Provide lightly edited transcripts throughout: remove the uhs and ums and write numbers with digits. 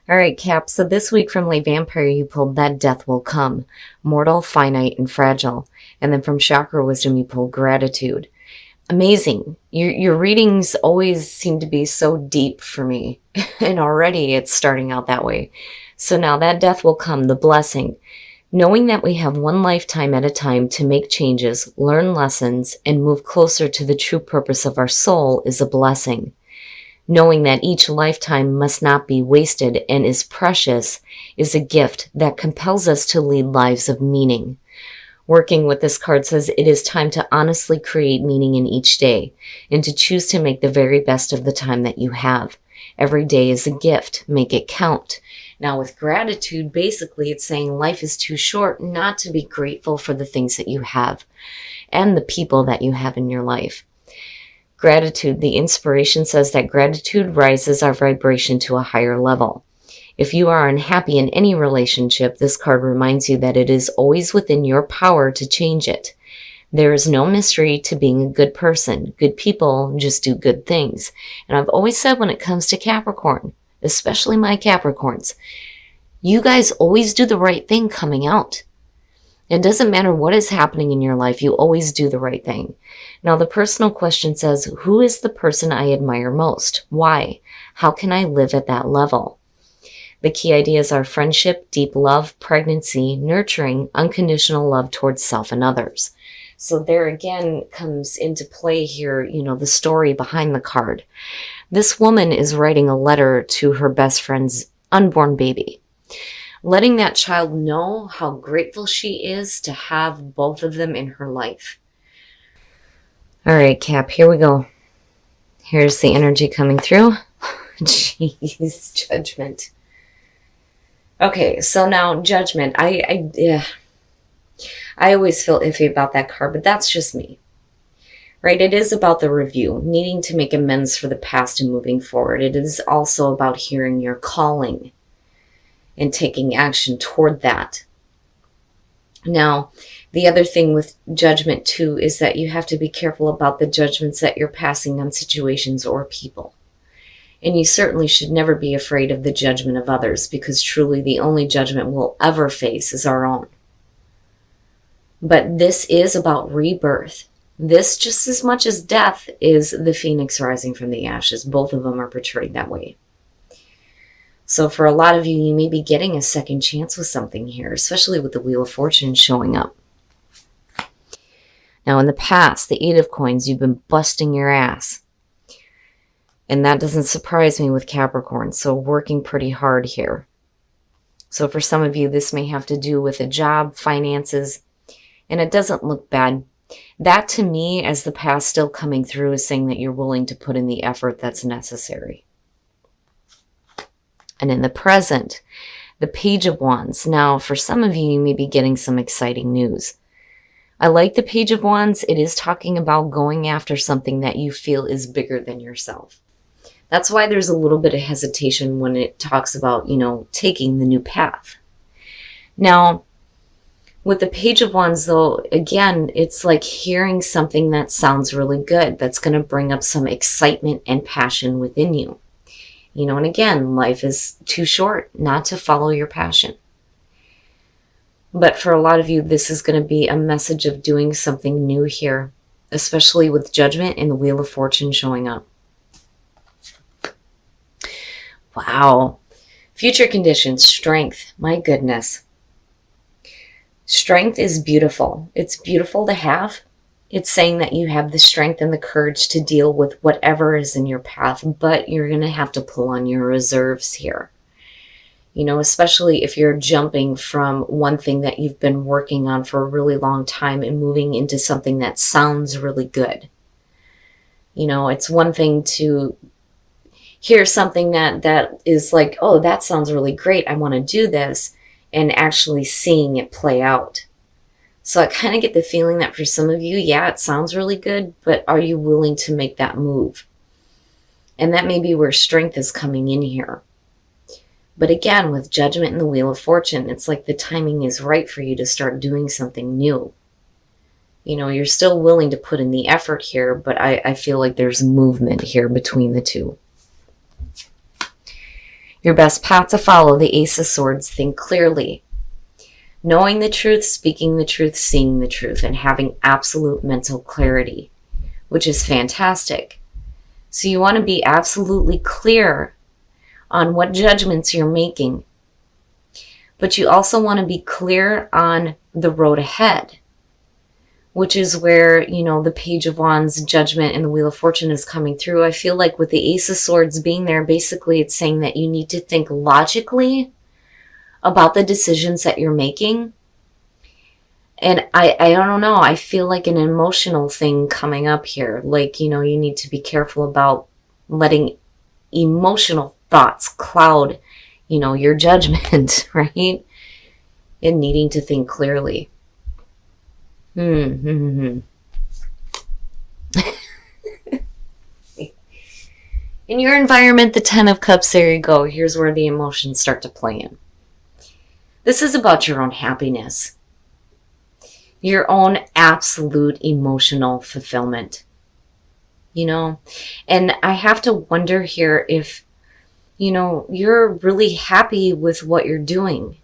All right, Cap. So this week from Lay Vampire, you pulled That Death Will Come, Mortal, Finite, and Fragile. And then from Chakra Wisdom, you pulled Gratitude. Amazing. Your readings always seem to be so deep for me. And already it's starting out that way. So now that death will come, the blessing. Knowing that we have one lifetime at a time to make changes, learn lessons, and move closer to the true purpose of our soul is a blessing. Knowing that each lifetime must not be wasted and is precious is a gift that compels us to lead lives of meaning. Working with this card says it is time to honestly create meaning in each day and to choose to make the very best of the time that you have. Every day is a gift. Make it count. Now with gratitude, basically it's saying life is too short not to be grateful for the things that you have and the people that you have in your life. Gratitude, the inspiration says that gratitude rises our vibration to a higher level. If you are unhappy in any relationship, this card reminds you that it is always within your power to change it. There is no mystery to being a good person. Good people just do good things. And I've always said when it comes to Capricorn, especially my Capricorns, you guys always do the right thing coming out. It doesn't matter what is happening in your life, you always do the right thing. Now, the personal question says, who is the person I admire most? Why? How can I live at that level? The key ideas are friendship, deep love, pregnancy, nurturing, unconditional love towards self and others. So there again comes into play here, the story behind the card. This woman is writing a letter to her best friend's unborn baby, letting that child know how grateful she is to have both of them in her life. All right, Cap, here we go. Here's the energy coming through. Jeez, Judgment. Okay, so now Judgment. I always feel iffy about that card, but that's just me. Right? It is about the review, needing to make amends for the past and moving forward. It is also about hearing your calling and taking action toward that. Now, the other thing with Judgment too is that you have to be careful about the judgments that you're passing on situations or people. And you certainly should never be afraid of the judgment of others, because truly the only judgment we'll ever face is our own. But this is about rebirth. This, just as much as death, is the phoenix rising from the ashes. Both of them are portrayed that way. So for a lot of you, you may be getting a second chance with something here, especially with the Wheel of Fortune showing up. Now in the past, the Eight of Coins, you've been busting your ass. And that doesn't surprise me with Capricorn, so working pretty hard here. So for some of you, this may have to do with a job, finances, and it doesn't look bad. That to me, as the past still coming through, is saying that you're willing to put in the effort that's necessary. And in the present, the Page of Wands. Now, for some of you, you may be getting some exciting news. I like the Page of Wands. It is talking about going after something that you feel is bigger than yourself. That's why there's a little bit of hesitation when it talks about, taking the new path. Now, with the Page of Wands, though, again, it's like hearing something that sounds really good. That's going to bring up some excitement and passion within you. And again, life is too short not to follow your passion. But for a lot of you, this is going to be a message of doing something new here, especially with Judgment and the Wheel of Fortune showing up. Wow. Future conditions, strength. My goodness. Strength is beautiful. It's beautiful to have. It's saying that you have the strength and the courage to deal with whatever is in your path, but you're going to have to pull on your reserves here. Especially if you're jumping from one thing that you've been working on for a really long time and moving into something that sounds really good. It's one thing to hear something that is like, oh, that sounds really great. I want to do this, and actually seeing it play out. So I kind of get the feeling that for some of you, yeah, it sounds really good, but are you willing to make that move? And that may be where strength is coming in here. But again, with Judgment and the Wheel of Fortune, it's like the timing is right for you to start doing something new. You're still willing to put in the effort here, but I feel like there's movement here between the two. Your best path to follow, the Ace of Swords, think clearly. Knowing the truth, speaking the truth, seeing the truth, and having absolute mental clarity, which is fantastic. So you want to be absolutely clear on what judgments you're making. But you also want to be clear on the road ahead, which is where, the Page of Wands, Judgment, and the Wheel of Fortune is coming through. I feel like with the Ace of Swords being there, basically it's saying that you need to think logically about the decisions that you're making. And I don't know, I feel like an emotional thing coming up here. Like, you need to be careful about letting emotional thoughts cloud, your judgment, right? And needing to think clearly. In your environment, the Ten of Cups, there you go. Here's where the emotions start to play in. This is about your own happiness. Your own absolute emotional fulfillment. And I have to wonder here if, you're really happy with what you're doing.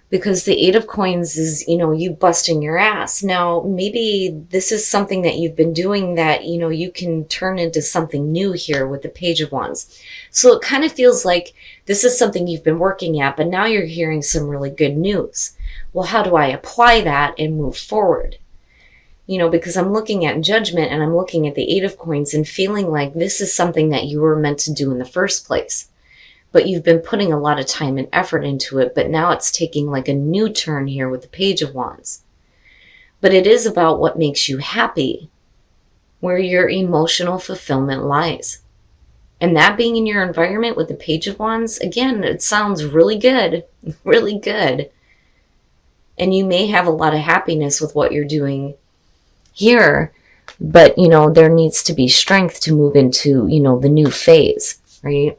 Because the Eight of Coins is, you busting your ass. Now, maybe this is something that you've been doing that, you can turn into something new here with the Page of Wands. So it kind of feels like this is something you've been working at, but now you're hearing some really good news. Well, how do I apply that and move forward? Because I'm looking at Judgment and I'm looking at the Eight of Coins and feeling like this is something that you were meant to do in the first place. But you've been putting a lot of time and effort into it, but now it's taking like a new turn here with the Page of Wands. But it is about what makes you happy, where your emotional fulfillment lies. And that being in your environment with the Page of Wands, again, it sounds really good, really good. And you may have a lot of happiness with what you're doing here, but, there needs to be strength to move into, the new phase, right?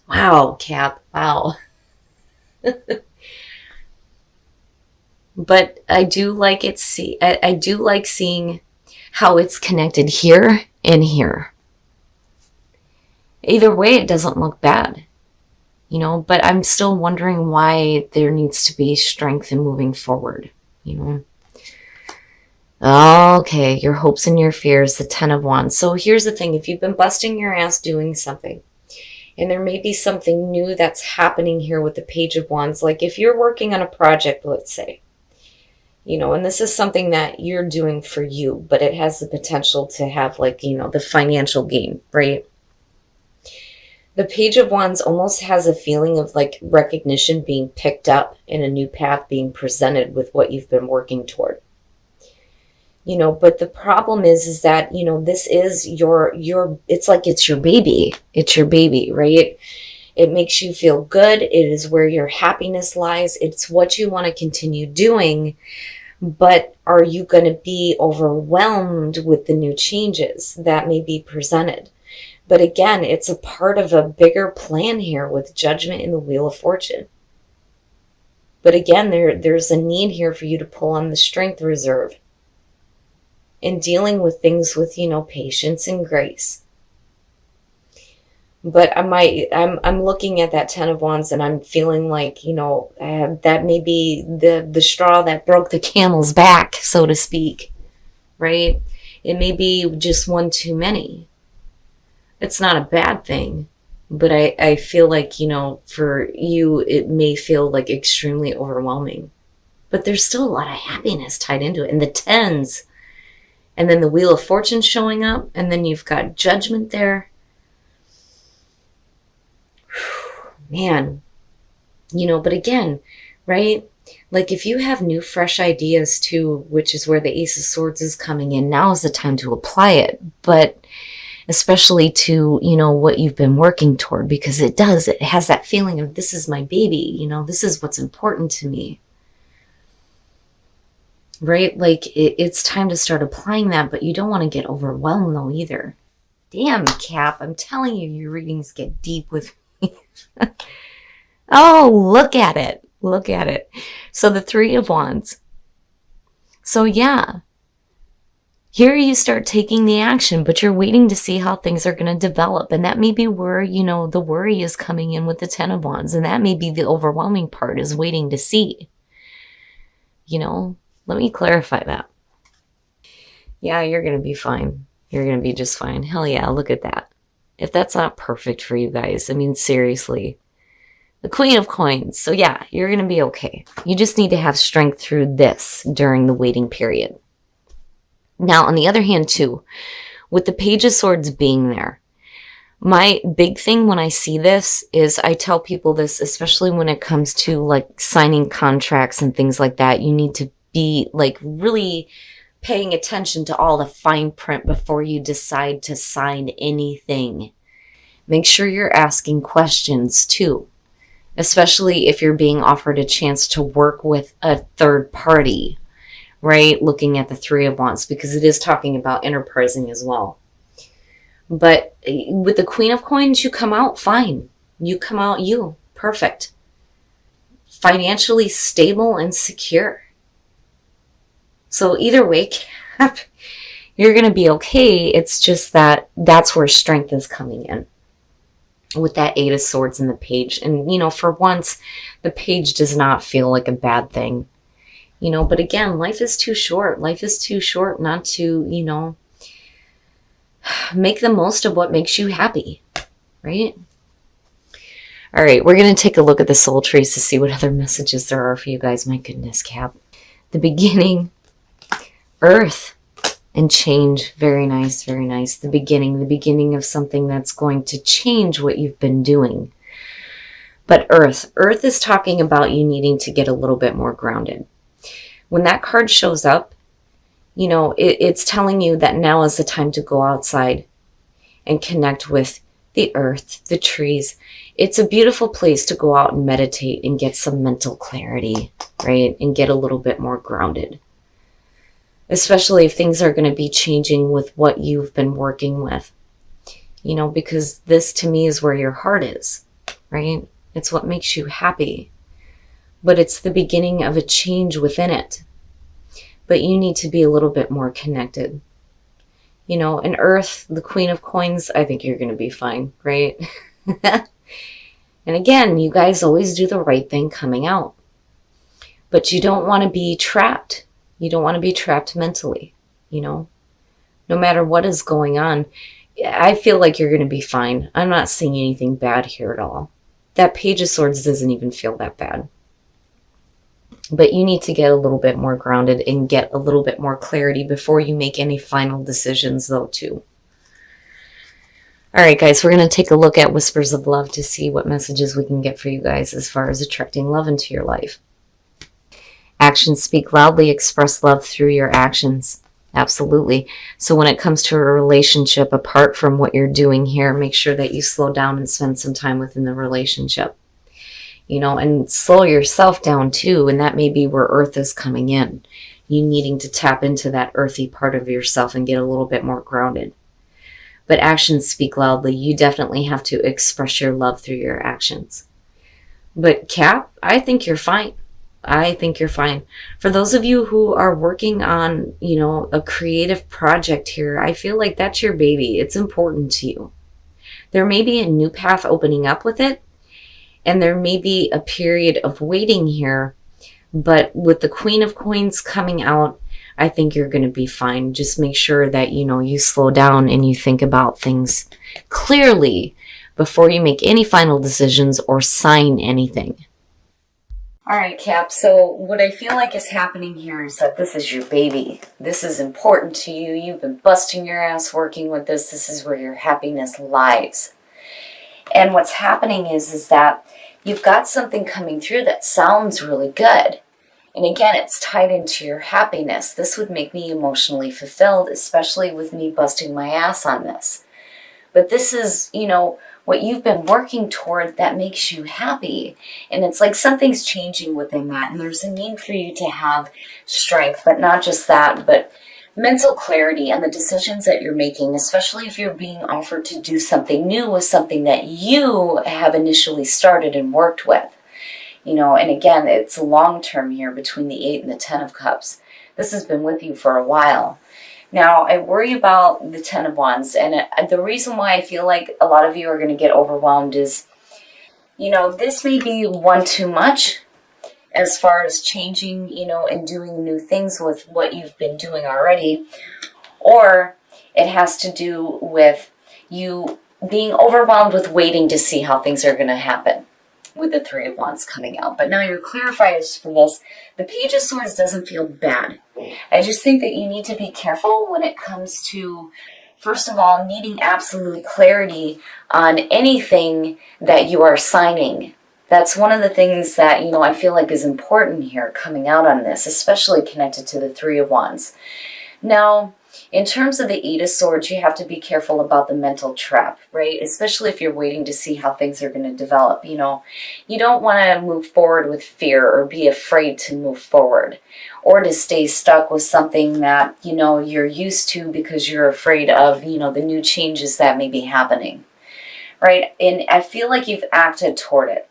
Wow, Cap, wow. But I do like I do like seeing how it's connected here and here. Either way, it doesn't look bad, but I'm still wondering why there needs to be strength in moving forward, Okay, your hopes and your fears, the Ten of Wands. So here's the thing, if you've been busting your ass doing something, and there may be something new that's happening here with the Page of Wands. Like if you're working on a project, let's say, and this is something that you're doing for you, but it has the potential to have like, the financial gain, right? The Page of Wands almost has a feeling of like recognition being picked up and a new path being presented with what you've been working toward. But the problem is that, this is it's like it's your baby. It's your baby, right? It makes you feel good. It is where your happiness lies. It's what you want to continue doing. But are you going to be overwhelmed with the new changes that may be presented? But again, it's a part of a bigger plan here with Judgment and the Wheel of Fortune. But again, there's a need here for you to pull on the strength reserve. In dealing with things with, patience and grace. But I'm looking at that Ten of Wands and I'm feeling like, that may be the straw that broke the camel's back, so to speak, right? It may be just one too many. It's not a bad thing, but I feel like, for you, it may feel like extremely overwhelming. But there's still a lot of happiness tied into it. And the tens. And then the Wheel of Fortune showing up. And then you've got Judgment there. Man. But again, right? Like if you have new, fresh ideas too, which is where the Ace of Swords is coming in, now is the time to apply it. But especially to, what you've been working toward. Because it has that feeling of this is my baby. This is what's important to me. Right? Like it's time to start applying that, but you don't want to get overwhelmed though either. Damn, Cap, I'm telling you, your readings get deep with me. Oh, look at it. Look at it. So the Three of Wands. So yeah, Here you start taking the action, but you're waiting to see how things are going to develop. And that may be where, the worry is coming in with the Ten of Wands. And that may be the overwhelming part, is waiting to see. Let me clarify that. Yeah, you're going to be fine. You're going to be just fine. Hell yeah, look at that. If that's not perfect for you guys, I mean, seriously. The Queen of Coins. So yeah, you're going to be okay. You just need to have strength through this during the waiting period. Now, on the other hand, too, with the Page of Swords being there, my big thing when I see this is I tell people this, especially when it comes to like signing contracts and things like that. You need to be like really paying attention to all the fine print before you decide to sign anything. Make sure you're asking questions too, especially if you're being offered a chance to work with a third party, right? Looking at the Three of Wands, because it is talking about enterprising as well. But with the Queen of Coins, you come out fine. You come out perfect. Financially stable and secure. So either way, Cap, you're going to be okay. It's just that that's where strength is coming in. With that Eight of Swords and the Page. And, for once, the Page does not feel like a bad thing. But again, life is too short. Life is too short not to, make the most of what makes you happy, right? All right, we're going to take a look at the soul trees to see what other messages there are for you guys. My goodness, Cap. The beginning, earth, and change. Very nice, very nice. The beginning of something that's going to change what you've been doing. But earth is talking about you needing to get a little bit more grounded. When that card shows up, it's telling you that now is the time to go outside and connect with the earth, the trees. It's a beautiful place to go out and meditate and get some mental clarity, right? And get a little bit more grounded. Especially if things are going to be changing with what you've been working with. Because this to me is where your heart is, right? It's what makes you happy. But it's the beginning of a change within it. But you need to be a little bit more connected. And earth, the Queen of Coins, I think you're going to be fine, right? And again, you guys always do the right thing coming out. But you don't want to be trapped. You don't want to be trapped mentally, No matter what is going on, I feel like you're going to be fine. I'm not seeing anything bad here at all. That Page of Swords doesn't even feel that bad. But you need to get a little bit more grounded and get a little bit more clarity before you make any final decisions, though, too. All right, guys, we're going to take a look at Whispers of Love to see what messages we can get for you guys as far as attracting love into your life. Actions speak loudly. Express love through your actions. Absolutely. So when it comes to a relationship, apart from what you're doing here, make sure that you slow down and spend some time within the relationship. And slow yourself down too. And that may be where earth is coming in. You needing to tap into that earthy part of yourself and get a little bit more grounded. But actions speak loudly. You definitely have to express your love through your actions. But Cap, I think you're fine. I think you're fine. For those of you who are working on, a creative project here, I feel like that's your baby. It's important to you. There may be a new path opening up with it. And there may be a period of waiting here, but with the Queen of Coins coming out, I think you're going to be fine. Just make sure that, you slow down and you think about things clearly before you make any final decisions or sign anything. All right, Cap. So what I feel like is happening here is that this is your baby. This is important to you. You've been busting your ass working with this. This is where your happiness lies. And what's happening is that you've got something coming through that sounds really good. And again, it's tied into your happiness. This would make me emotionally fulfilled, especially with me busting my ass on this. But this is, what you've been working toward that makes you happy. And it's like something's changing within that. And there's a need for you to have strength, but not just that, but mental clarity on the decisions that you're making, especially if you're being offered to do something new with something that you have initially started and worked with. And again, it's long term here between the 8 and the 10 of Cups. This has been with you for a while. Now, I worry about the Ten of Wands, and the reason why I feel like a lot of you are going to get overwhelmed is, this may be one too much as far as changing, and doing new things with what you've been doing already, or it has to do with you being overwhelmed with waiting to see how things are going to happen with the Three of Wands coming out. But now your clarifiers for this, the Page of Swords doesn't feel bad. I just think that you need to be careful when it comes to, first of all, needing absolute clarity on anything that you are signing. That's one of the things that, I feel like is important here coming out on this, especially connected to the Three of Wands. Now, in terms of the Eight of Swords, you have to be careful about the mental trap, right? Especially if you're waiting to see how things are going to develop. You don't want to move forward with fear or be afraid to move forward or to stay stuck with something that, you're used to because you're afraid of, the new changes that may be happening, right? And I feel like you've acted toward it.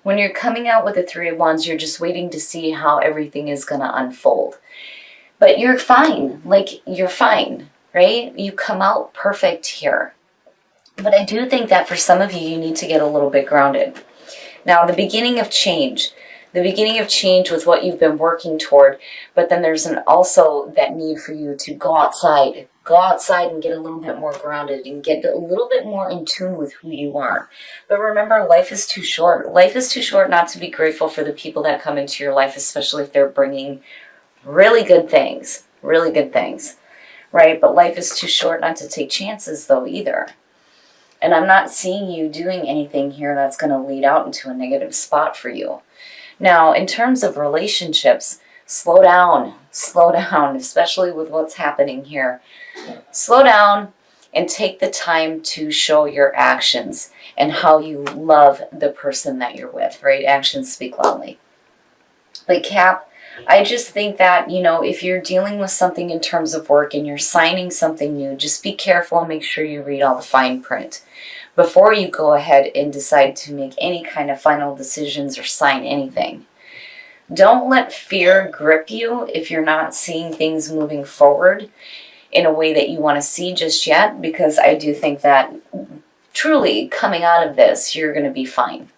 When you're coming out with the Three of Wands, you're just waiting to see how everything is going to unfold. But you're fine. You're fine, right? You come out perfect here. But I do think that for some of you, you need to get a little bit grounded. Now, the beginning of change with what you've been working toward, but then there's also that need for you to go outside and get a little bit more grounded and get a little bit more in tune with who you are. But remember, life is too short. Life is too short not to be grateful for the people that come into your life, especially if they're bringing really good things, right? But life is too short not to take chances though either. And I'm not seeing you doing anything here that's going to lead out into a negative spot for you. Now, in terms of relationships, slow down, especially with what's happening here. Slow down and take the time to show your actions and how you love the person that you're with, right? Actions speak loudly. But Cap, I just think that, if you're dealing with something in terms of work and you're signing something new, just be careful and make sure you read all the fine print before you go ahead and decide to make any kind of final decisions or sign anything. Don't let fear grip you if you're not seeing things moving forward in a way that you want to see just yet, because I do think that truly coming out of this, you're going to be fine.